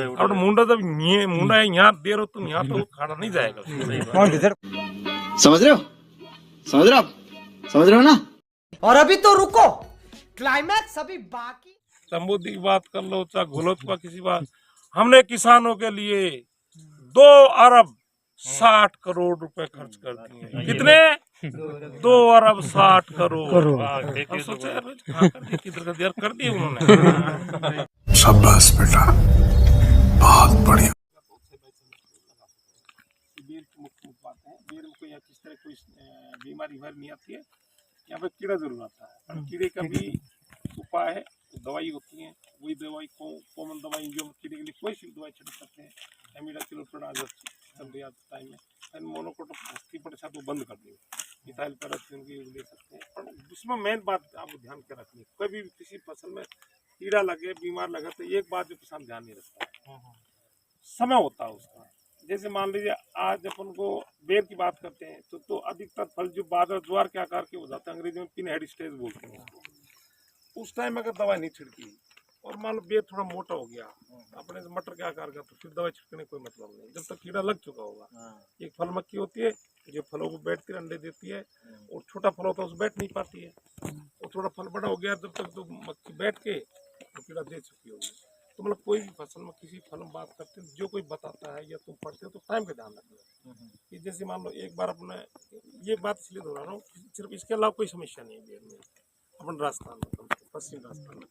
अब मुंडा जब मुंडा है यहाँ दे रहे हो तुम, यहाँ तो खाना नहीं जाएगा। समझ रहे हो, समझ रहे हो आप, समझ रहे हो ना। और अभी तो रुको, क्लाइमैक्स अभी बाकी। समृद्धि की बात कर लो, चाहे घोलोचपा किसी बात, हमने किसानों के लिए 2 अरब 60 करोड़ रुपए खर्च कर दिए। कितने? 2 अरब 60 करोड़। हम सोचे यार किधर कर दिए उन्होंने। शाबाश बेटा, बहुत बढ़िया। बेर की मुख्य बात है, बेर में कोई किस तरह कोई बीमारी नहीं आती है, यहाँ पे कीड़ा जरूर आता है। पर कीड़े का भी उपाय है, दवाई होती है, वही दवाई कॉमन दवाई जो कीड़े के लिए कोई सी दवाई छिड़क सकते हैं। एमिडाक्लोप्रिड आज चल रही है टाइम में, मोनोकोटोप हस्ती पड़े साथ वो बंद कर दी, मिथाइल पैराथीन की ले सकते हैं। पर उसमें मेन बात आपको ध्यान के रखनी है, कोई भी किसी फसल में कीड़ा लगे, बीमार लगे, तो एक बात जो किसान ध्यान नहीं रखता है, समय होता है उसका। जैसे मान लीजिए आज अपन को बेर की बात करते हैं तो अधिकतर फल जो बादल ज्वार के आकार के हो जाते हैं, अंग्रेजी में पिन हेड स्टेज बोलते हैं उसको। उस टाइम अगर दवाई नहीं छिड़की और मान लो बेर थोड़ा मोटा हो गया अपने मटर के आकार का, तो फिर दवाई छिड़कने कोई मतलब नहीं, जब तक कीड़ा लग चुका होगा। एक फल मक्खी होती है जो फलों को बैठती अंडे देती है, और छोटा फल होता है उस बैठ नहीं पाती है, और थोड़ा फल बड़ा हो गया जब तक तो मक्खी बैठ के तो कीड़ा दे चुकी होगी। तो मतलब कोई भी फसल में किसी फल में बात करते हैं, जो कोई बताता है या तुम पढ़ते हो तो टाइम का ध्यान रखना कि जैसे मान लो एक बार अपने ये बात इसलिए दोहरा रहा हूँ, सिर्फ इसके अलावा कोई समस्या नहीं है बेर में अपन राजस्थान में, पश्चिम राजस्थान में।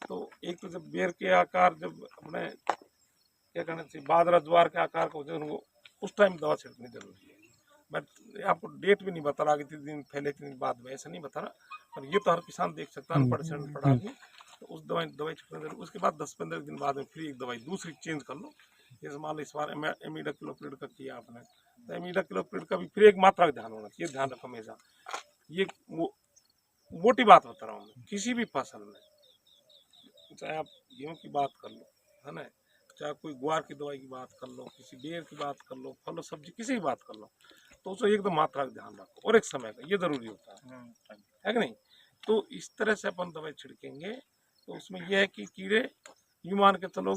तो एक तो जब बेर के आकार जब अपने क्या कहना चाहिए बाजरा ज्वार के आकार को जो उस टाइम दवा छिड़कनी जरूरी है। मैं आपको डेट भी नहीं बता रहा कि 3 दिन पहले 3 दिन बाद में, ऐसा नहीं बता रहा, पर ये तो हर किसान देख सकता है, अनपढ़ आदमी। तो उस दवाई छिड़कने जरूरी, उसके बाद 10-15 दिन बाद में फिर एक दवाई दूसरी चेंज कर लो। जैसे मान लो इस बार एमिडाक्लोप्रिड का किया आपने, तो एमिडाक्लोप्रिड का भी फिर एक मात्रा का ध्यान होना चाहिए, ध्यान रखो हमेशा। ये मोटी बात बता रहा हूँ, किसी भी फसल में, चाहे आप गेहूँ की बात कर लो, है ना, चाहे कोई ग्वार की दवाई की बात कर लो, किसी बेर की बात कर लो, फल और सब्जी किसी की बात कर लो, तो उसको एकदम मात्रा का ध्यान रखो और एक समय का, ये जरूरी होता है कि नहीं। तो इस तरह से अपन दवाई छिड़केंगे तो उसमें यह है कि कीड़े यूं मान के चलो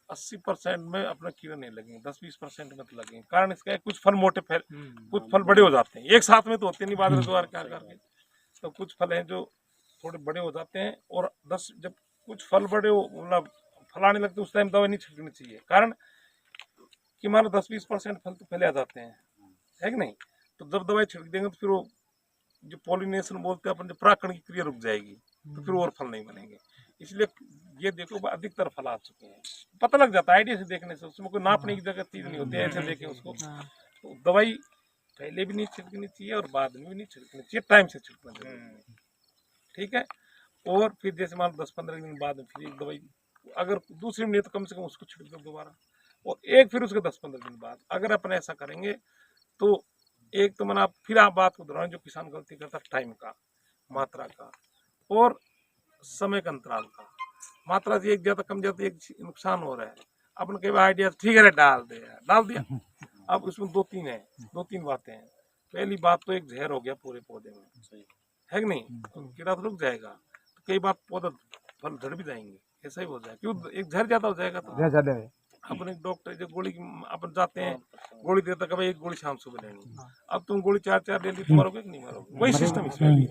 80% में अपना कीड़े नहीं लगेंगे, 10-20% में तो लगेंगे। कारण इसका है कुछ फल मोटे फैल, कुछ फल बड़े हो जाते हैं, एक साथ में तो होते नहीं बादल ज्वार के आकार के। तो कुछ फल हैं जो थोड़े बड़े हो जाते हैं, और 10 जब कुछ फल बड़े हो मतलब फलाने लगते उस टाइम दवाई नहीं छिड़कनी चाहिए। कारण कि मान लो 10-20% फल तो पहले आ जाते हैं, है कि नहीं। तो जब दवाई छिड़क देंगे तो फिर वो जो पॉलिनेशन बोलते हैं अपन, जो परागण की क्रिया रुक जाएगी, तो फिर और फल नहीं बनेंगे। इसलिए ये देखो अधिकतर फल आ चुके हैं, पता लग जाता है आइडिया से देखने से, उसमें कोई नापने की जगह चीज नहीं होती है, ऐसे देखें उसको। तो दवाई पहले भी नहीं छिड़कनी चाहिए और बाद में भी नहीं छिड़कनी चाहिए, टाइम से छिड़कना चाहिए, ठीक है। और फिर जैसे मान लो 10-15 दिन बाद में फिर एक दवाई, अगर दूसरी नहीं तो कम से कम उसको छिड़क दो दोबारा, और एक फिर उसके 10-15 दिन बाद। अगर अपन ऐसा करेंगे तो एक तो मैंने फिर आप बात को दोहराएं, जो किसान गलती करता है टाइम का, मात्रा का और समय का अंतराल का। मात्रा से एक ज्यादा कम ज्यादा एक नुकसान हो रहा है, अपन कई आइडिया ठीक है डाल दिया। अब उसमें 2-3 बातें हैं। पहली बात तो एक जहर हो गया पूरे पौधे में, है कि नहीं, तो कीड़ा तो रुक जाएगा, तो कई बार पौधा फल झड़ भी जाएंगे, ऐसा ही हो जाएगा, क्यों एक जहर ज्यादा हो जाएगा। तो अपन एक डॉक्टर जो गोली अपन जाते हैं, गोली देता है एक गोली शाम सुबह लेनी, अब तुम गोली 4 ले ली तो मरोगे कि नहीं मरोगे, वही सिस्टम इसमें भी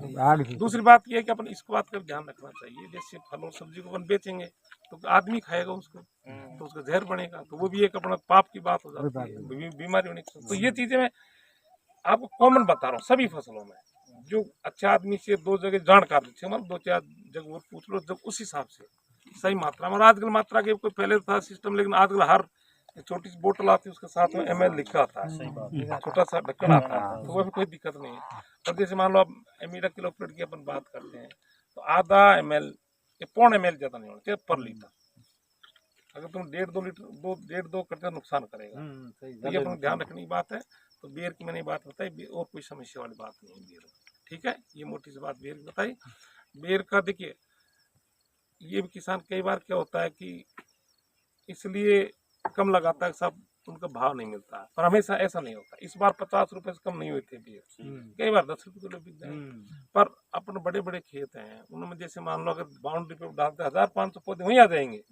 है। दूसरी बात यह है कि अपन इसको बात कर ध्यान रखना चाहिए, जैसे फल और सब्जी को अपन बेचेंगे तो आदमी खाएगा उसको, तो उसका जहर बनेगा, तो वो भी एक अपना पाप की बात हो जाती है, बीमारी होने की। तो ये चीजें मैं आपको कॉमन बता रहा हूँ सभी फसलों में। जो अच्छा आदमी से 2 जगह जानकार मतलब 2-4 जगह और पूछ लो, जब उस हिसाब से सही मात्रा में। और आजकल मात्रा के कोई पहले था सिस्टम, लेकिन आजकल हर छोटी सी बोतल आती है उसके साथ में ml लिखा आता है, छोटा सा ढक्कन आता है, तो वो भी कोई दिक्कत नहीं है। और जैसे मान लो आप एमिडाक्लोप्रिड की अपन बात करते हैं तो आधा ml या 0.25 ml ज्यादा नहीं होना चाहिए पर लीटर। अगर तुम 1.5-2 करते नुकसान करेगा, तो ये अपन ध्यान रखने की बात है। तो बेर की मैंने बात बताई, और कोई समस्या वाली बात नहीं है बेर, ठीक है। ये मोटी सी बात बेर की बताई। बेर का देखिए ये भी किसान कई बार क्या होता है कि इसलिए कम लगाता है, सब उनका भाव नहीं मिलता है, पर हमेशा ऐसा नहीं होता। इस बार 50 रुपए से कम नहीं हुए थे बेर, कई बार 10 रुपए किलो बिक जाए। पर अपने बड़े बड़े खेत हैं उनमें, जैसे मान लो अगर बाउंड्री पे डालते 1500 पौधे वहीं आ जाएंगे,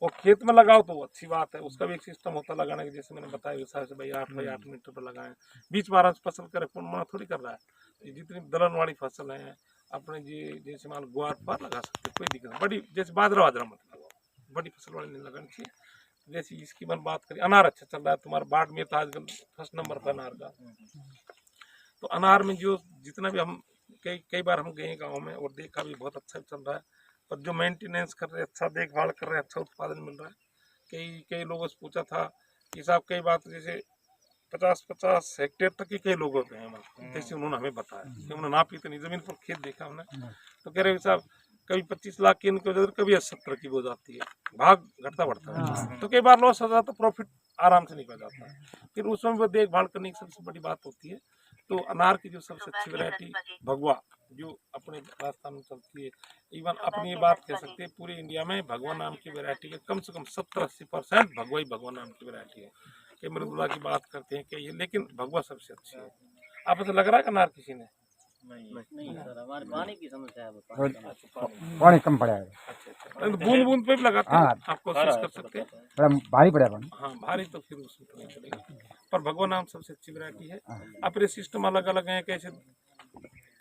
और खेत में लगाओ तो वो अच्छी बात है, उसका भी एक सिस्टम होता है लगाने का, जैसे मैंने बताया हिसाब से भाई 8 बाई 8 मीटर पर लगाएं, बीच बार फसल करे कौन मना थोड़ी कर रहा है। ये जितनी दलहन वाली फसल है अपने जी, जैसे मान लो गुआर पर लगा सकते, कोई दिक्कत नहीं। बड़ी जैसे बाजरा वाजरा मत लगाओ, बड़ी फसल वाली नहीं लगानी चाहिए। जैसे इसकी मैं बात करें, अनार अच्छा चल रहा है तुम्हारा बाढ़ में, तो आजकल फर्स्ट नंबर पर अनार का। तो अनार में जो जितना भी हम कई बार हम गए गाँव में और देखा भी बहुत अच्छा चल रहा है, पर जो मेंटेनेंस कर रहे, अच्छा देखभाल कर रहे, अच्छा उत्पादन मिल रहा है। कई लोगों से पूछा था कि साहब कई बात जैसे 50-50 हेक्टेयर तक की कई लोगों के हैं, जैसे उन्होंने हमें बताया कि उन्होंने नापी तो नहीं, जमीन पर खेत देखा हमने, तो कह रहे साहब कभी 25 लाख की इनकी वजह, कभी 70 की हो जाती है, भाग घटता बढ़ता है। तो कई बार लॉस हो जाता, प्रॉफिट आराम से निकल जाता है। फिर उसमें भी देखभाल करने की सबसे बड़ी बात होती है। तो अनार की जो सबसे अच्छी वैरायटी भगवा, जो अपने राजस्थान में चलती है, इवन अपनी ये बात कह सकते हैं पूरे इंडिया में भगवा नाम की वैरायटी है कम से कम 70-80% भगवा नाम की वैरायटी है। कि मृदुला की बात करते हैं कि ये, लेकिन भगवा सबसे अच्छी है। आपको तो लग रहा है कि अनार किसी ने नहीं सर, हमारे पानी की समस्या है, पानी कम पड़ा है, अच्छा, बूंद बूंद पे भी लगाते हैं, आप कोशिश कर सकते हैं। थोड़ा भारी पड़ा पानी। हाँ भारी तो फिर उसमें तो नहीं चलेगा, पर भगवा नाम सबसे अच्छी वैरायटी है। अपने सिस्टम अलग अलग हैं, कैसे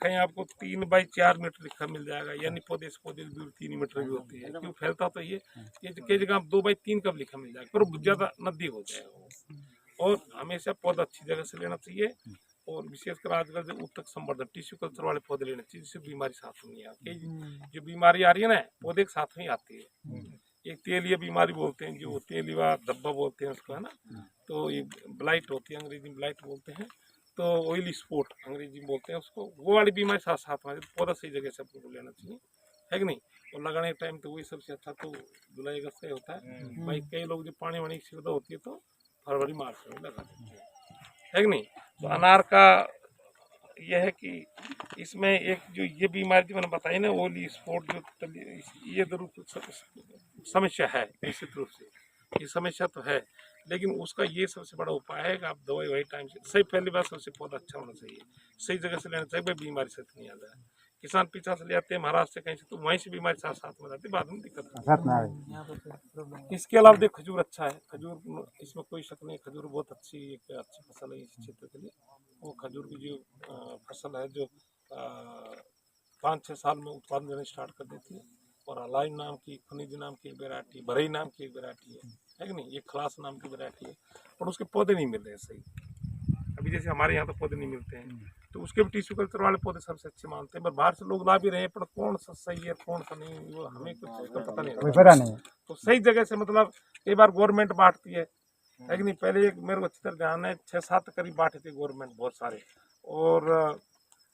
कहीं आपको 3 बाई 4 मीटर लिखा मिल जाएगा, यानी पौधे से पौधे दूर 3 मीटर भी होती है, क्यों फैलता तो ये कई जगह आप 2 बाई 3 कब लिखा मिल जाएगा, पर ज्यादा नदी हो जाएगा। और हमेशा पौधा अच्छी जगह से लेना चाहिए, और विशेषकर आजकल जो उत्तक संवर्धन टिश्यू कल्चर वाले पौधे लेने चाहिए, जिससे बीमारी साथ में नहीं आती। जो बीमारी आ रही है ना, पौधे के साथ में आती है। एक तेलिया बीमारी बोलते हैं, जो तेलिया धब्बा बोलते हैं उसको, है ना, तो ये ब्लाइट होती है, अंग्रेजी में ब्लाइट बोलते हैं, तो ऑयली स्पॉट अंग्रेजी में बोलते हैं उसको, वो वाली बीमारी साथ साथ में पौधा सही जगह से आपको लेना चाहिए, है कि नहीं। और लगाने के टाइम तो वही सबसे अच्छा तो जुलाई अगस्त से होता है भाई। कई लोग जो पानी वानी की सुविधा होती है तो फरवरी मार्च में लगा देते हैं, है कि नहीं। तो अनार का यह है कि इसमें एक जो ये बीमारी जो मैंने बताई ना, ऑयली स्पॉट, जो ये जरूर समस्या है, निश्चित रूप से ये समस्या तो है, लेकिन उसका ये सबसे बड़ा उपाय है कि आप दवाई वही टाइम से सही, पहली बार सबसे पौधा अच्छा होना चाहिए, सही जगह से लेना चाहिए, भाई बीमारी से नहीं आ जाए। किसान पीछा से ले आते हैं महाराष्ट्र से कहीं से, तो वहीं से बीमारी साथ साथ में जाती है, बाद में दिक्कत होती है। इसके अलावा देखो खजूर अच्छा है, खजूर इसमें कोई शक नहीं, खजूर बहुत अच्छी फसल है इस क्षेत्र के लिए। वो खजूर की जो फसल है, जो 5-6 साल में उत्पादन देना स्टार्ट कर देती है। और अलाइन नाम की, खनिज नाम की एक वैरायटी, बरई नाम की एक वैरायटी है कि नहीं, ये खलास नाम की वैरायटी है, और उसके पौधे नहीं मिल रहे सही। अभी जैसे हमारे यहाँ तो पौधे नहीं मिलते हैं, तो उसके भी टिश्यू कल्चर वाले पौधे सबसे अच्छे मानते हैं, पर बाहर से लोग ला भी रहे हैं, पर कौन सा सही है कौन सा नहीं, वो हमें कुछ तो पता नहीं। तो सही जगह से, मतलब कई बार गवर्नमेंट बांटती है कि नहीं। पहले एक मेरे को अच्छी तरह ध्यान है, 6-7 करीब बांटे थे गवर्नमेंट बहुत सारे, और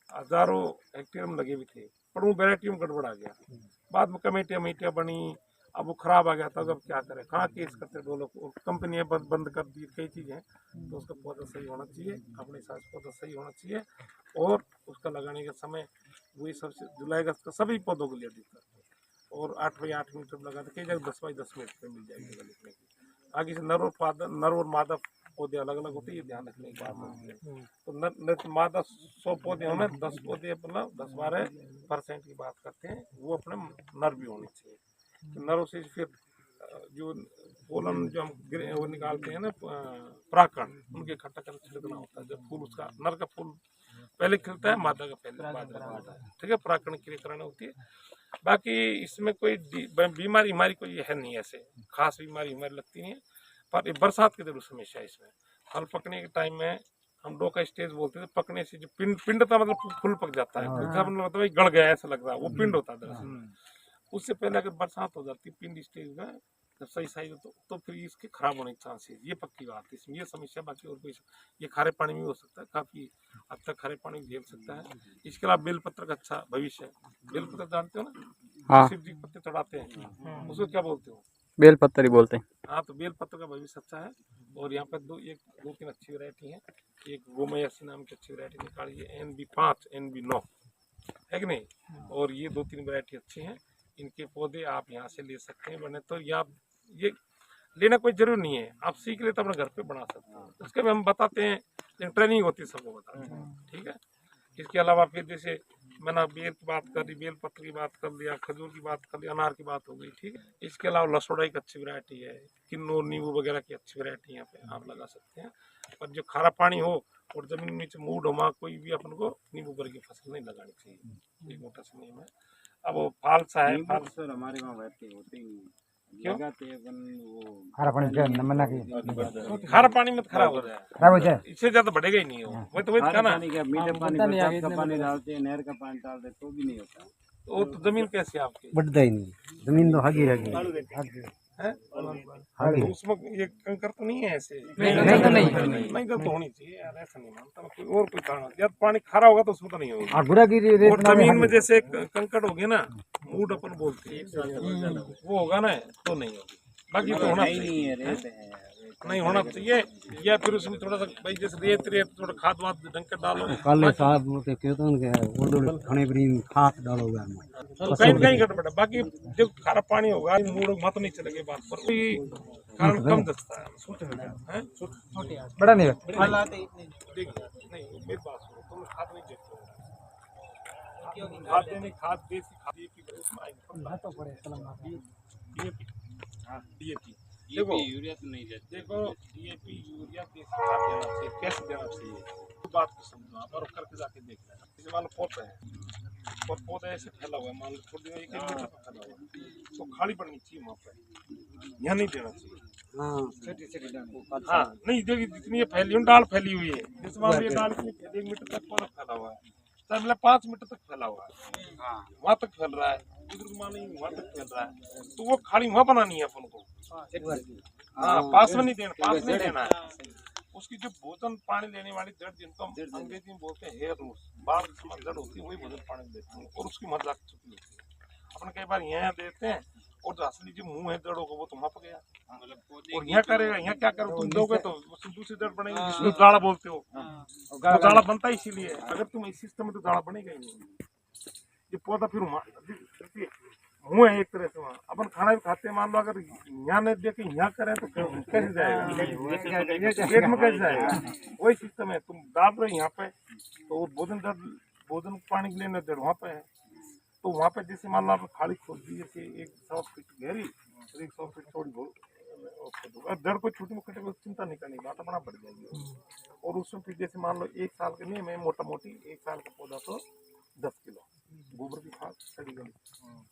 हजारों हेक्टेयर में लगे भी थे, पर वो वेराइटी में गड़बड़ आ गया। बाद में कमेटियाँ बनी, अब वो खराब आ गया था, अब क्या करें, कहाँ केस करते दो लोग, कंपनियाँ बंद कर दी, कई चीज़ें। तो उसका पौधा सही होना चाहिए, अपने हिसाब से पौधा सही होना चाहिए, और उसका लगाने का समय वही सबसे जुलाई अगस्त का सभी पौधों के लिए दिक्कत है। और 8 बाई 8 मीटर लगा कई जगह 10 बाई 10 मीटर मिल जाएगी लिखने की। आगे से नर और मादा पौधे अलग अलग होते हैं, ये ध्यान रखने की बात है। तो मादा 100 पौधे होने, 10 पौधे मतलब 10-12% की बात करते हैं, वो अपने नर भी होने चाहिए। तो नरों से फिर जो पोलन जो हम वो निकालते हैं ना, परागकण, उनके इकट्ठा कर छिड़कना होता है। जब फूल उसका नर का फूल पहले खिलता है, मादा का पहले बाद में होता है, ठीक है, परागकण क्रिया करानी होती है। बाकी इसमें कोई बीमारी हमारी कोई है नहीं, ऐसे खास बीमारी हमारी लगती नहीं है। पर बरसात की जरूर समस्या है इसमें। फल पकने के टाइम में हम डोका स्टेज बोलते थे, पकने से जो पिंड था, मतलब फूल पक जाता है, मतलब गड़ गया ऐसा लग रहा है, वो पिंड होता है दरअसल। उससे पहले अगर बरसात हो जाती है पिंड स्टेज में, जब सही साइज तो फिर इसके खराब होने के चांसेस, ये पक्की बात है इसमें, ये समस्या। बाकी और कोई, ये खारे पानी में हो सकता है, काफी हद तक खारे पानी झेल सकता है। इसके अलावा बेलपत्र का अच्छा भविष्य है। बेलपत्र जानते हो ना, हाँ, शिव जी पत्ते चढ़ाते हैं, उसको क्या बोलते हो? बेलपत्र ही बोलते हैं। हाँ, तो बेलपत्र का भविष्य अच्छा है। और यहाँ पर 2-3 अच्छी वैरायटी है। एक गोमयासी नाम की अच्छी वैरायटी निकाली है, NB5 NB9, है कि नहीं। और ये 2-3 वैरायटी अच्छी हैं, इनके पौधे आप यहाँ से ले सकते हैं। बने तो ये लेना कोई जरूरी नहीं है, आप सीख लेते अपने घर पे बना सकते हैं। उसके भी हम बताते हैं, ट्रेनिंग होती है, सबको बताते हैं, ठीक है। इसके अलावा फिर जैसे मैंने बेल की बात कर दी, बेल पत्र की बात कर लिया, खजूर की बात कर ली, अनार की बात हो गई, ठीक है। इसके अलावा लसोड़ा एक अच्छी वैरायटी है, किन्नौर नींबू वगैरह की अच्छी वैरायटी यहाँ पे आप लगा सकते हैं। पर जो खारा पानी हो और जमीन नीचे मूड हो, वहाँ कोई भी अपन को नींबू पर की फसल नहीं लगानी चाहिए, एक मोटा सा नियम है। अब वो फालसा है, फालसा सर हमारे वहाँ वैसे होते ही नहीं क्यों? लगाते हैं अपन वो खारा पानी क्या नमूना की खारा पानी में तो खराब हो जाए, खराब हो जाए। इससे ज्यादा बढ़ेगा ही नहीं हो। मैं तो वही खारे कहना, पानी का मीठे पानी बरसात का पानी डालते हैं, नहर का पानी डालते हैं तो भी नहीं होता। वो तो जमीन कैसी है आपकी बढ़ता ही नहीं, जमीन तो हगी हगी है, हगी। उसमें ये कंकर तो नहीं है ऐसे, नहीं गलत होनी चाहिए यार, ऐसा नहीं मानता मैं। कोई और कोई कारण जब पानी खारा होगा तो उसमें तो नहीं होगा। और बुरा की रेत और जमीन में जैसे कंकड़ होगी ना, मूड अपन बोलते हैं, वो होगा ना तो नहीं होगी। बाकी तो होना नहीं चाहिए, है, रेत है, नहीं होना चाहिए। या फिर उसमें थोड़ा सा भाई जैसे रेत थोड़ा खाद वाद ढंग के डालो, काले साहब के कीर्तन के उर्दू खाने पीने खाद डालोगे तो कहीं कहीं घट बेटा। बाकी जब खारा पानी होगा मूड मत नहीं चलेगी बात पर, कोई कारण कम दसता है, बड़ा नहीं देखिए नहीं मेरी बात सुनो, तुम खाद नहीं देखते हो, खाद देने खाद देसी खाद डीएपी देखो, यूरिया तो नहीं जाती। देखो डीएपी यूरिया देसी खाद देना चाहिए, कैसे देना चाहिए तो बात को समझो आप, और करके जाके देख लेना। जैसे मान लो पौधा है और पौधा ऐसे फैला हुआ है, मान लो छोड़ दिया 1 मीटर पर फैला हुआ है, तो खाली पड़नी चाहिए वहाँ पर, यहाँ नहीं देना चाहिए। हाँ नहीं देखिए, जितनी ये फैली हुई डाल फैली हुई है, जैसे मान लो ये डाल 1 मीटर तक पौधा फैला हुआ है, चाहे मतलब 5 मीटर तक फैला हुआ है, वहाँ तक फैल रहा है, बुजुर्ग मान लो वहाँ तक फैल रहा है, तो वो खाली वहाँ बनानी है अपन को। हाँ पास में नहीं देना, पास नहीं देना है। उसकी जो भोजन पानी लेने वाली जड़, जिनको हम अंग्रेजी में बोलते हैं हेयर रूट्स, बाल जड़ होती है, वही भोजन पानी देती है और उसकी मजाक चुकी होती है। अपन कई बार यहाँ देते हैं और जो असली जो मुंह है जड़ों को वो तो वहाँ पर गया, और यहाँ करेगा, यहाँ क्या करो तुम दोगे तो दूसरी जड़ बनेगी जिसको जाड़ा बोलते हो, वो जाड़ा बनता है इसीलिए। अगर तुम इस सिस्टम में तो जाड़ा बनेगा ही नहीं। ये पौधा फिर मुंह है एक तरह से, वहाँ अपन खाना भी खाते हैं, मान लो अगर यहाँ नहीं दे के यहाँ करें तो कैसे जाएगा, पेट में कैसे जाएगा? वही सिस्टम है, तुम डाल रहे यहाँ पे तो भोजन पानी के लिए जड़ वहाँ पे है, तो वहाँ पे जैसे मान लो आप खाली खोल दी, जैसे 100 फीट गहरी और 100 फीट चौड़ी जड़ को छोटी मोटी चिंता नहीं करनी, बात अपना बढ़ जाएगी। और उसमें फिर जैसे मान लो 1 साल के लिए मैं मोटा मोटी 1 साल का पौधा तो 10 किलो गोबर की खाद सड़ी गली।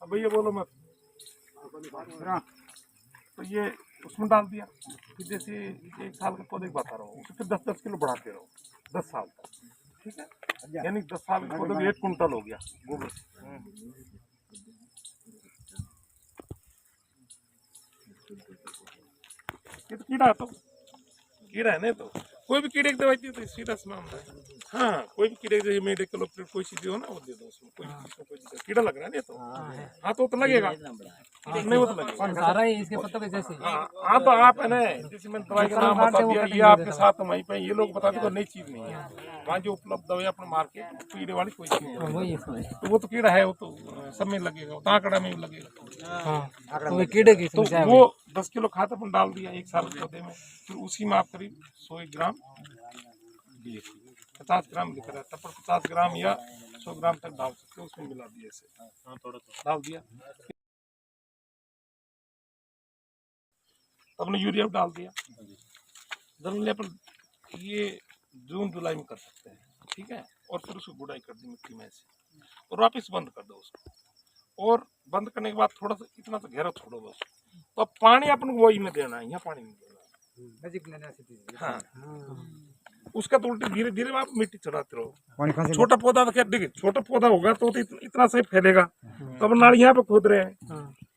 अब भैया बोलो मत, तो ये उसमें डाल दिया। फिर जैसे 1 साल के पौधे बता रहा हूँ, फिर 10-10 किलो बढ़ाते रहो 10 साल तक, ठीक है। यानी 10 साल के पौधे 1 कुंटल हो गया गोबर। ये तो कीड़ा है, तो कीड़ा है नहीं तो कोई भी कीड़े की दवाई दी तो सीधा मामला है। हाँ कोई भी कीड़े जैसे मेडिकल कोई चीज हो ना वो दे दो, उसमें कोई कीड़ा लग रहा है नहीं तो हाँ तो लगेगा, नहीं वो तो लगेगा इसके पत्तों के जैसे। हाँ तो आप है ना, जैसे मैंने दवाई का नाम बता दिया, ये आपके साथ वहीं पे ये लोग बता दो नई चीज नहीं है, वहाँ जो उपलब्ध दवाई अपने मार्केट कीड़े वाली कोई चीज नहीं है, तो वो तो कीड़ा है, वो तो सब में लगेगा, वो तो आंकड़ा में भी लगेगा। तो कीड़े की तो वो 10 किलो खाद अपन डाल दिया 1 साल के पौधे में, फिर उसी में आप करीब 100 ग्राम 50 ग्राम लिख रहा है, 50 ग्राम या 100 ग्राम तक डाल सकते हो, उसमें मिला दिया ऐसे थोड़ा डाल दिया, तो हमने यूरिया डाल दिया। जनरली अपन ये जून जुलाई में कर सकते हैं, ठीक है। और फिर उसको गुड़ाई कर दी मिट्टी में ऐसे, और वापस बंद कर दो उसको, और बंद करने के बाद थोड़ा सा इतना सा गहरा छोड़ो बस। तो अब पानी अपन को वही में देना है, यहाँ पानी नहीं देना। हाँ उसका तो उल्टे धीरे धीरे आप मिट्टी चढ़ाते रहो। छोटा पौधा तो क्या देखिए, छोटा पौधा होगा तो इतना सही फैलेगा, तो अब नाली यहाँ पे खोद रहे हैं,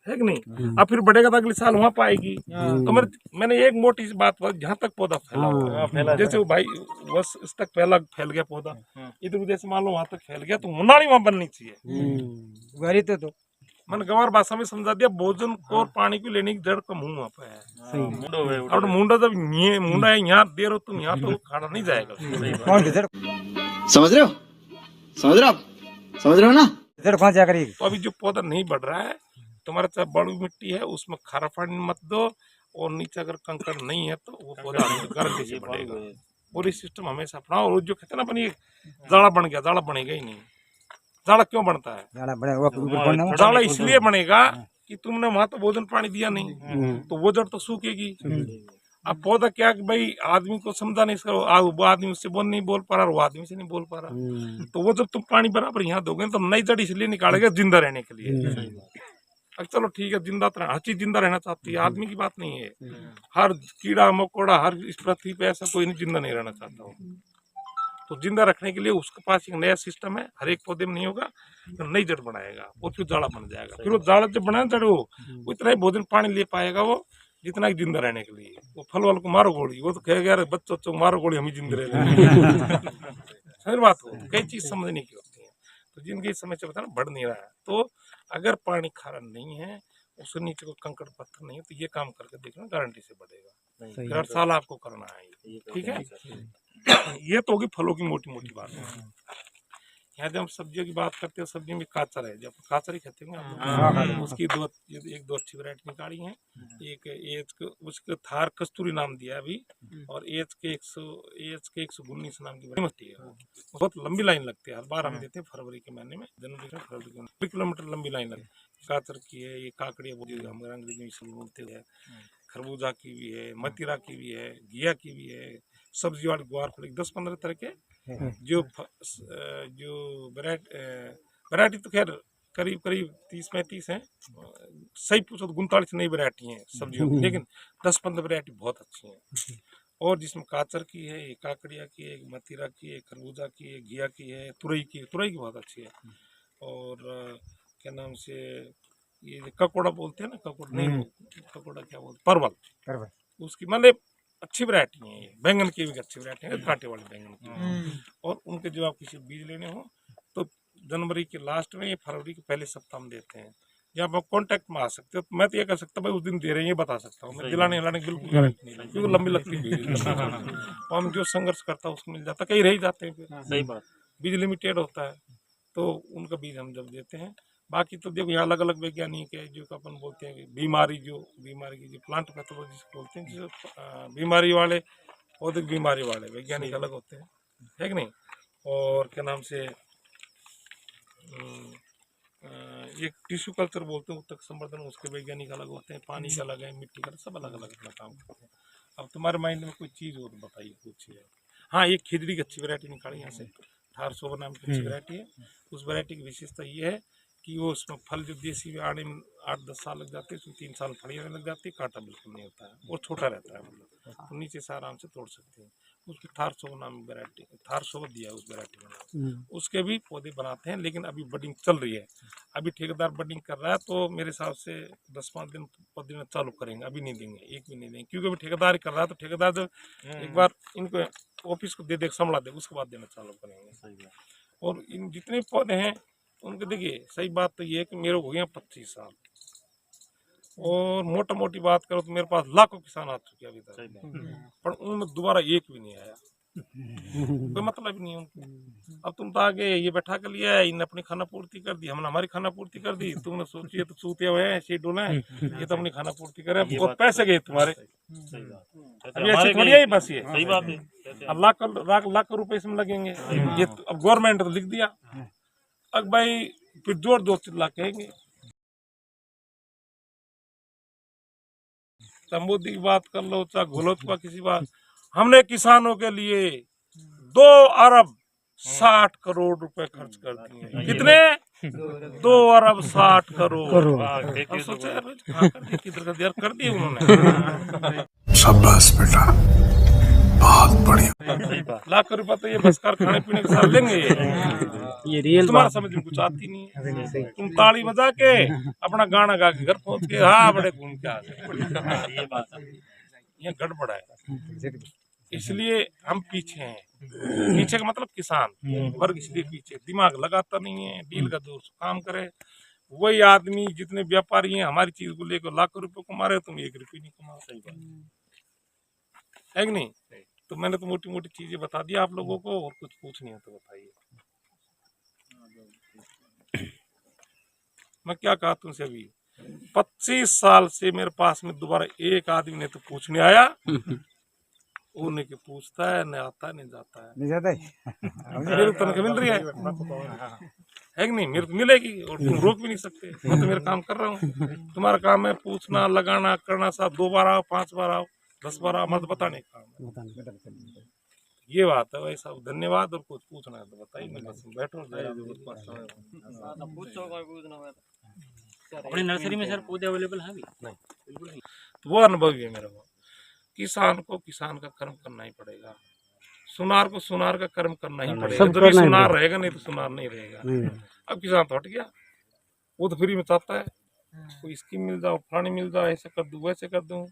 है कि नहीं। अब फिर बढ़ेगा तो अगले साल वहाँ पाएगी। तो मैंने एक मोटी सी बात बोली, जहाँ तक पौधा फैला हुआ, जैसे वो भाई बस इस तक फैल गया पौधा, इधर जैसे मान लो वहाँ तक फैल गया, तो नाली वहाँ बननी चाहिए। तो मैंने गंवार भाषा में समझा दिया, भोजन को और पानी को लेने की जड़ का मुंह वहाँ पे है। और मुंडा जब मुंडा है यहाँ दे रहे हो तुम, यहाँ तो खाना नहीं जाएगा। समझ रहे हो, समझ रहे हो आप, समझ रहे हो ना। तो अभी जो पौधा नहीं बढ़ रहा है, तुम्हारे चाहे बड़ी मिट्टी है उसमें खारा पानी मत दो, और नीचे अगर कंकड़ नहीं है तो वो पौधा गारंटी से बढ़ेगा। पूरी सिस्टम हमेशा अपनाओ, और जो कहते ना अपनी जाड़ा बन गया, जाड़ा बनेगा ही नहीं। जाड़ा क्यों बनता है? जाड़ा बड़े वो ऊपर बनना वो जाड़ा इसलिए बनेगा कि तुमने वहां तो भोजन पानी दिया नहीं, तो वो जड़ तो सूखेगी। अब पौधा क्या कि भाई आदमी को समझा नहीं सको, वो आदमी उससे नहीं बोल पा रहा, वो आदमी से नहीं बोल पा रहा, तो वो जब तुम पानी बराबर यहाँ दोगे तो नई जड़ इसलिए निकालेगा जिंदा रहने के लिए। अब चलो ठीक है, जिंदा तो हर चीज जिंदा रहना चाहती है, आदमी की बात नहीं है। हर कीड़ा मकोड़ा हर इस पृथ्वी पे ऐसा कोई नहीं जिंदा नहीं रहना चाहता हो। तो जिंदा रखने के लिए उसके पास एक नया सिस्टम है, हर एक पौधे में नहीं होगा, तो नई जड़ बनाएगा और फिर जाड़ा बन जाएगा। फिर वो जाड़ा जब बना जड़ वो इतना ही भोजन पानी ले पाएगा वो जितना ही जिंदा रहने के लिए। वो फल वाले को मारो गोली, वो तो कहेगा यार बच्चों को मारो गोली, हम ही जिंदे रह सही बात हो, कई चीज समझने की होती है। तो जिनकी समय से बताना बढ़ नहीं रहा है, तो अगर पानी खारा नहीं है, उसके नीचे को कंकड़ पत्थर नहीं है, तो ये काम करके देखना गारंटी से बढ़ेगा। फिर हर साल आपको करना है, ठीक है। ये तो होगी फलों की मोटी मोटी बात है। यहाँ जब हम सब्जियों की बात करते हैं, सब्जी में काचर है, जब काचर ही खाते हैं उसकी एक दो अच्छी वैरायटी निकाली है। एक एच के उसके थार कस्तूरी नाम दिया अभी, और एच के 119 नाम की वैरायटी है। बहुत लंबी लाइन लगती है, हर बार हम देते हैं फरवरी के महीने में, जनवरी में फरवरी में 2 किलोमीटर लंबी लाइन लगती है। काचर की है, ये काकड़िया हम अंग्रेजी में बोलते हैं, खरबूजा की भी है, मतीरा की भी है, घिया की भी है, सब्जी वाली गुआर फली 10-15 तरह के जो वैरायटी तो खैर करीब 30-35 हैं, सही पूछो तो 39 नई वैरायटी हैं सब्जियों की, लेकिन 10-15 वैरायटी बहुत अच्छी हैं। और जिसमें काचर की है, एक काकड़िया की है, एक मतीरा की है, खरबूजा की है, घिया की है, तुरई की बहुत अच्छी है। और क्या नाम से ये ककोड़ा बोलते हैं ना, ककोड़ा क्या बोलते, परवल, उसकी मतलब अच्छी वैरायटी है। ये बैंगन की भी अच्छी वैरायटी है, कांटे वाले बैंगन की। और उनके जो आप किसी बीज लेने हो तो जनवरी के लास्ट में या फरवरी के पहले सप्ताह में देते हैं, या आप कॉन्टैक्ट में आ सकते हो। मैं तो ये कर सकता हूँ भाई उस दिन दे रहे हैं ये बता सकता हूँ, मैं दिलाने हिलाने की बिल्कुल गारंटी नहीं, क्योंकि लंबी लगती है। और हम जो संघर्ष करता है उसको मिल जाता, कहीं रह जाते हैं, फिर सही बात, बीज लिमिटेड होता है, तो उनका बीज हम जब देते हैं। बाकी तो देखो यहाँ अलग अलग वैज्ञानिक है, जो अपन बोलते हैं कि बीमारी की जो प्लांट पैथोलॉजी बोलते हैं, जो बीमारी वाले पौधे बीमारी वाले वैज्ञानिक अलग होते हैं, है कि नहीं। और क्या नाम से ये टिश्यू कल्चर बोलते हैं, उत्तक संवर्धन, उसके वैज्ञानिक अलग होते हैं, पानी का अलग है, मिट्टी का, सब अलग अलग अपना काम करते हैं। अब तुम्हारे माइंड में कोई चीज़ हो तो बताइए, पूछिए। हाँ, एक खिजड़ी की अच्छी वैरायटी निकाली यहाँ से, 1800 नाम की अच्छी वैरायटी है। उस वैरायटी की विशेषता ये है कि वो उसमें फल जो देसी आने में 8-10 साल लग जाते हैं, उसमें 3 साल फड़ी आने लग जाती है, कांटा बिल्कुल नहीं होता है और छोटा रहता है, मतलब तो नीचे से आराम से तोड़ सकते हैं। उसकी 1800 नाम वैरायटी, 1800 दिया है उस वैरायटी में। उसके भी पौधे बनाते हैं, लेकिन अभी बडिंग चल रही है, अभी ठेकेदार बडिंग कर रहा है, तो मेरे हिसाब से 10-5 दिन पौधे में चालू करेंगे, अभी नहीं देंगे, एक भी नहीं देंगे, क्योंकि अभी ठेकेदार कर रहा है। तो ठेकेदार जब एक बार इनको ऑफिस को दे संभला दे, उसके बाद देना चालू करेंगे। और इन जितने पौधे हैं उनके देखिए, सही बात तो ये है कि मेरे हो गए 25 साल, और मोटा मोटी बात करो तो मेरे पास लाखों किसान आ चुके हैं अभी तक, पर उनमें दोबारा एक भी नहीं आया, कोई मतलब ही नहीं उनको। अब तुम तो आगे ये बैठा कर लिया है, इन्हें अपनी खाना पूर्ति कर दी, हमने हमारी खाना पूर्ति कर दी, तुमने सोचिए तो चूते हुए हैं, शेड्यूल है, ये तो अपनी खाना पूर्ति करे, बहुत पैसे गए तुम्हारे, अभी ऐसे थोड़ी है बस, ये सही बात है। अब लाख रुपए इसमें लगेंगे। ये अब गवर्नमेंट तो लिख दिया, अब भाई फिर जोर जोर चिल्ला कहेंगे। मोदी की बात कर लो, चाहे घोलत का किसी बात, हमने किसानों के लिए 2 अरब 60 करोड़ रुपए खर्च कर दिए। कितने? 2 अरब 60 करोड़। अब सोचा यार किधर कर दिए उन्होंने। शाबाश बेटा, बहुत बढ़िया। लाख रुपए तो ये बस खाने पीने के साथ लेंगे, ये रियल तुम्हारा समझ में कुछ आती नहीं है। तुम ताली बजा के अपना गाना गा के घर पहुंच के हाँ बड़े घूम के आ गए, ये बात है, ये गड़बड़ है। इसलिए हम पीछे हैं, पीछे का मतलब किसान वर्ग इसलिए पीछे, दिमाग लगाता नहीं है, डील का जोर से काम करे। वही आदमी जितने व्यापारी हैं हमारी चीज को लेकर लाखों रुपए कमा रहे, तुम 1 रुपये नहीं कमा, सही बात है कि नहीं। तो मैंने तो मोटी मोटी चीजें बता दी आप लोगों को, और कुछ पूछनी है तो बताइए। मैं क्या कहा तुमसे, अभी 25 साल से मेरे पास में दोबारा एक आदमी ने तो पूछने आया, वो नहीं कि पूछता है, नहीं आता है, नहीं जाता है, नहीं जाता है। मेरी तनख्वाह मिल रही है। है कि नहीं? मेरे को मिलेगी और तुम रोक भी नहीं सकते। मैं तो मेरा काम कर रहा हूँ, तुम्हारा काम है पूछना, लगाना, करना। साहब 2 बार आओ, 5 बार आओ, 10 बार आओ, मत बताने का काम है। ये बात है भाई साहब। धन्यवाद। और कुछ पूछना है तो बताइए, मैं बस बैठो। अपनी नर्सरी में सर पौधे अवेलेबल हैं अभी? नहीं, तो वो अनुभव है मेरा। वो किसान को किसान का कर्म करना ही पड़ेगा, सुनार को सुनार का कर्म करना ही पड़ेगा। जब भी सुनार रहेगा, नहीं तो सुनार नहीं रहेगा। अब किसान तो हट गया, वो तो फ्री में चाहता है कोई स्कीम मिल जाओ, फलानी मिल जाओ, ऐसे कर दूं, वैसे कर दूं।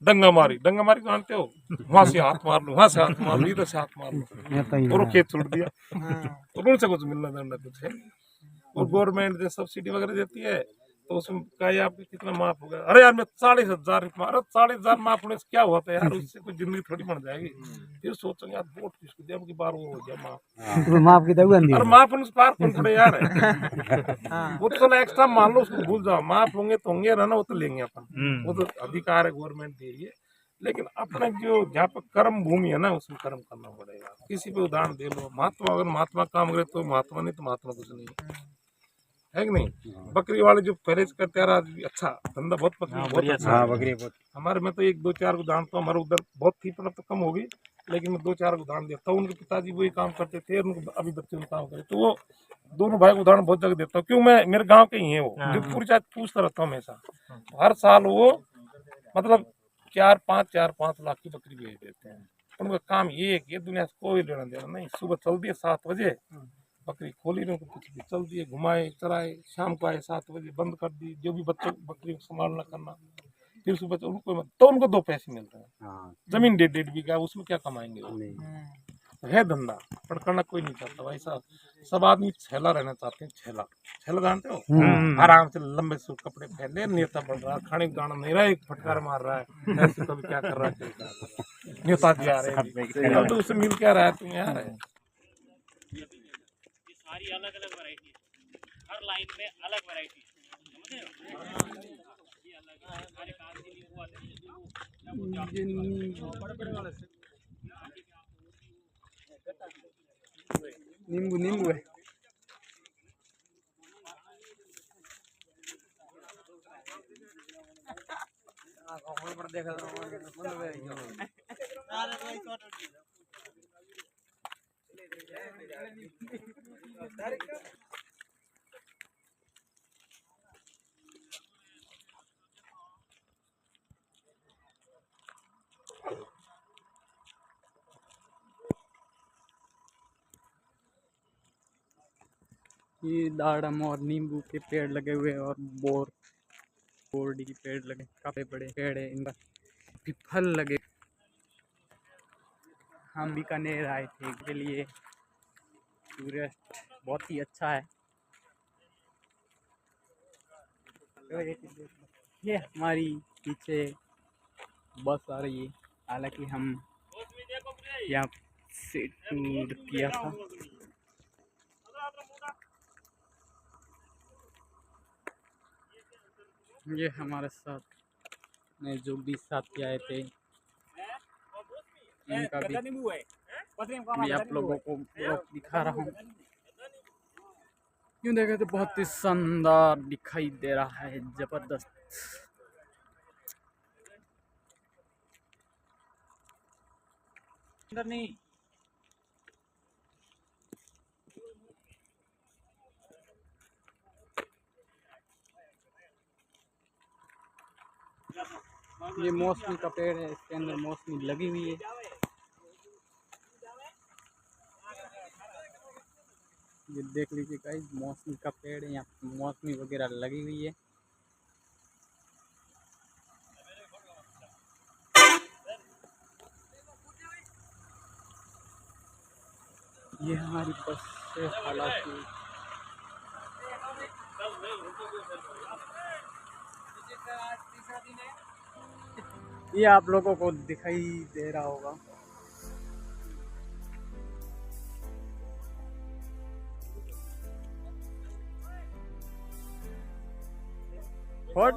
डंगा मारी जानते हो? वहां से हाथ मार लूं, वहां से हाथ मार लूं, इधर से हाथ मार लूं, और वो खेत छोड़ दिया। तो उनसे कुछ मिलना जुलना कुछ है। और गवर्नमेंट जो सब्सिडी वगैरह देती है, तो उसमें कहा आपके कितना माफ होगा? अरे यार मैं 40,000 40,000 माफ होने से क्या हुआ था यार? उससे कोई जिंदगी थोड़ी बन जाएगी। फिर सोचेंगे यार वोट किसको दिया, की बार वो हो गया माफ। माफ की दवा अरे माफ होने से पार कौन पड़े यार? वो तो चलो एक्स्ट्रा मान लो, उसको भूल जाओ। माफ होंगे तो होंगे ना, वो तो लेंगे अपन, वो तो अधिकार है गवर्नमेंट दे रही है। लेकिन अपने जो जहाँ पर कर्म भूमि है ना, उसमें कर्म करना पड़ेगा। किसी पे उदाहरण दे लो, महात्मा अगर महात्मा काम करे तो महात्मा, नहीं तो महात्मा कुछ नहीं है कि नहीं? बकरी वाले जो पहले से करते आ रहा, अच्छा धंधा बहुत बहुत अच्छा है। बकरी बहुत हमारे में तो 1 2 4 को दान तो हमारे उधर बहुत थी, पर अब तो कम हो गई। लेकिन मैं 2 4 को दान देता हूँ। उनके पिताजी वही काम करते थे, उनको अभी बच्चे में काम करे, तो वो दोनों भाई को उदाहरण बहुत जगह देता हूँ। क्यों? मैं मेरे गाँव के ही है वो, जो पूरी जात पूछता रहता हूँ हमेशा। हर साल वो मतलब 4-5 लाख की बकरी बेच देते हैं। उनका काम ये है कि दुनिया से कोई लेना देना नहीं। सुबह चल दिए 7 बजे, बकरी खोली नहीं, कुछ भी चल दिए, घुमाए चराए, शाम को आए 7 बजे, बंद कर दी। जो भी बच्चों बकरी को संभालना करना, फिर सुबह उनको तो उनको 2 पैसे मिलते हैं। जमीन 1.5 बीघा, उसमें क्या कमाएंगे वो? है धंधा, पर करना कोई नहीं चाहता भाई साहब। सब आदमी छेला रहना चाहते हैं। छेला जानते हो? आराम से लंबे सूट कपड़े पहन ले, नेता बन रहा है, खाने का गाना नहीं रहा, एक फटकार मार रहा है, ऐसे कभी क्या कर रहा है, नेता जी आ रहे हैं, तो उससे मिल क्या रहा है? तुम यार है सारी अलग अलग वैरायटी, हर लाइन में अलग वैरायटी, ये अलग है। हमारे कार के लिए वो आते हैं बड़े बड़े वाले से नींबू है। ये दाड़म और नींबू के पेड़ लगे हुए हैं, और बोरडी के पेड़ लगे, काफी बड़े पेड़ है। इनका भी फल लगे। हम बीकानेर आए थे इसके लिए। टूरिस्ट बहुत ही अच्छा है। ये हमारी पीछे बस आ रही है, हालांकि हम यहाँ से टूर किया था। ये हमारे साथ ने जो भी साथी आए थे, इनका भी मैं आप लोगों को दिखा रहा हूँ। यूँ देखे तो बहुत ही शानदार दिखाई दे रहा है, जबरदस्त। नहीं ये मौसमी का पेड़ है, इसके अंदर मौसमी लगी हुई है। ये देख लीजिए गाइस, मौसमी का पेड़ है, यहाँ मौसमी वगैरह लगी हुई है। ये हमारी बस से हालांकि ये आप लोगों को दिखाई दे रहा होगा। और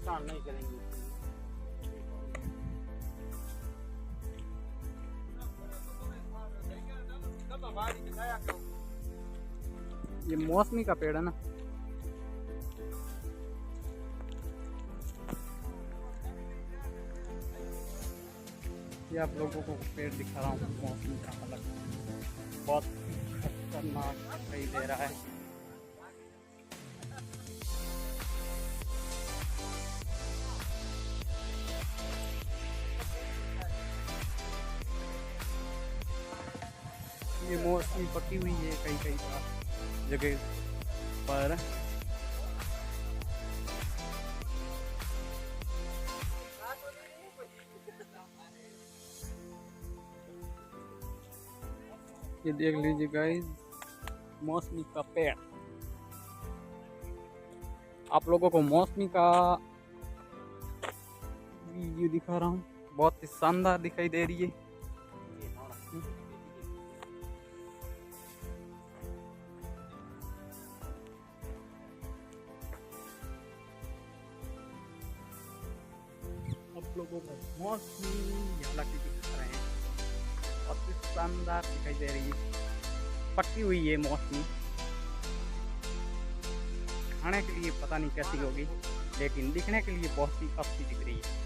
नुकसान नहीं करेंगे। ये मौसमी का पेड़ है ना। ये आप लोगों को पेड़ दिखा रहा हूँ मौसमी का, अलग बहुत खतरनाक दिखाई दे रहा है। ये मौसमी पकी हुई है कई कई जगह पर। ये देख लीजिए गाइस, मौसमी का पेड़। आप लोगों को मौसमी का वीडियो दिखा रहा हूँ, बहुत ही शानदार दिखाई दे रही है। आप लोगों को मौसमी हालांकि दिखा रहे हैं, बहुत ही शानदार दिखाई दे रही है। पकी हुई है मौसमी, खाने के लिए पता नहीं कैसी होगी, लेकिन दिखने के लिए बहुत ही अच्छी दिख रही है।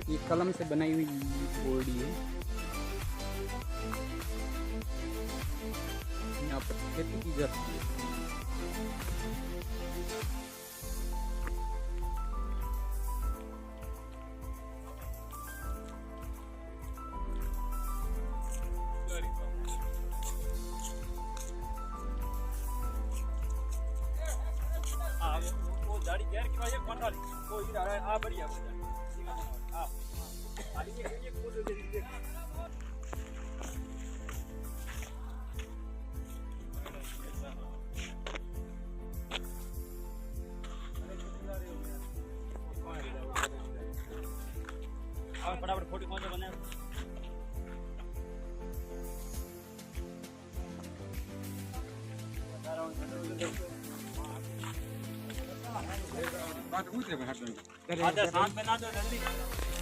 ये कलम से बनाई हुई बॉडी है। यहाँ पर खेती की जाती है। फटाफट फोटो कौन सा बना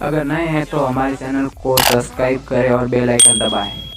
अगर नए हैं तो हमारे चैनल को सब्सक्राइब करें और बेल आइकन दबाएं।